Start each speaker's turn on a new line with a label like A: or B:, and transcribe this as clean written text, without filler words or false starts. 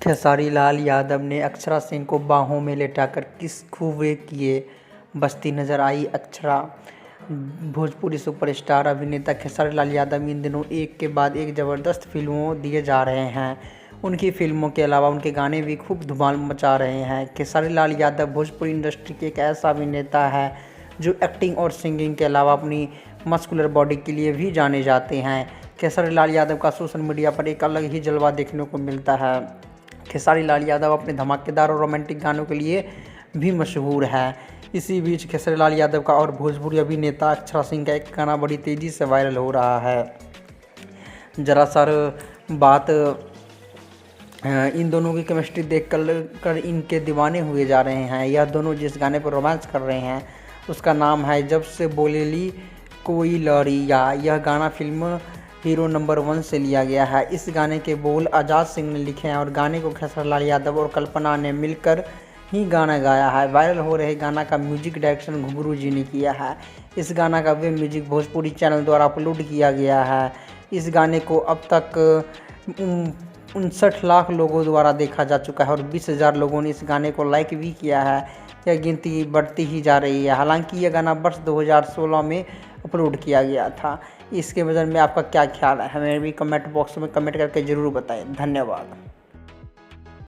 A: खेसारी लाल यादव ने अक्षरा सिंह को बाहों में लेटाकर किस खूब किए बसती नजर आई अक्षरा। भोजपुरी सुपरस्टार अभिनेता खेसारी लाल यादव इन दिनों एक के बाद एक ज़बरदस्त फिल्मों दिए जा रहे हैं। उनकी फिल्मों के अलावा उनके गाने भी खूब धमाल मचा रहे हैं। खेसारी लाल यादव भोजपुरी इंडस्ट्री के एक ऐसा अभिनेता है जो एक्टिंग और सिंगिंग के अलावा अपनी मस्कुलर बॉडी के लिए भी जाने जाते हैं। खेसारी लाल यादव का सोशल मीडिया पर एक अलग ही जलवा देखने को मिलता है। खेसारी लाल यादव अपने धमाकेदार और रोमांटिक गानों के लिए भी मशहूर है। इसी बीच खेसारी लाल यादव का और भोजपुरी अभिनेता अक्षरा सिंह का एक गाना बड़ी तेज़ी से वायरल हो रहा है। जरा सर बात इन दोनों की केमिस्ट्री देख कर इनके दीवाने हुए जा रहे हैं। यह दोनों जिस गाने पर रोमांस कर रहे हैं उसका नाम है जब से बोलेली कोई लड़िया। यह गाना फिल्म हीरो नंबर 1 से लिया गया है। इस गाने के बोल आज़ाद सिंह ने लिखे हैं और गाने को खेसारी लाल यादव और कल्पना ने मिलकर ही गाना गाया है। वायरल हो रहे गाना का म्यूजिक डायरेक्शन घुंघरू जी ने किया है। इस गाना का वेब म्यूजिक भोजपुरी चैनल द्वारा अपलोड किया गया है। इस गाने को अब तक 59 लाख लोगों द्वारा देखा जा चुका है और 20,000 लोगों ने इस गाने को लाइक भी किया है। यह गिनती बढ़ती ही जा रही है। हालांकि यह गाना वर्ष 2016 में अपलोड किया गया था। इसके बारे में आपका क्या ख्याल है, हमें भी कमेंट बॉक्स में कमेंट करके ज़रूर बताएं। धन्यवाद।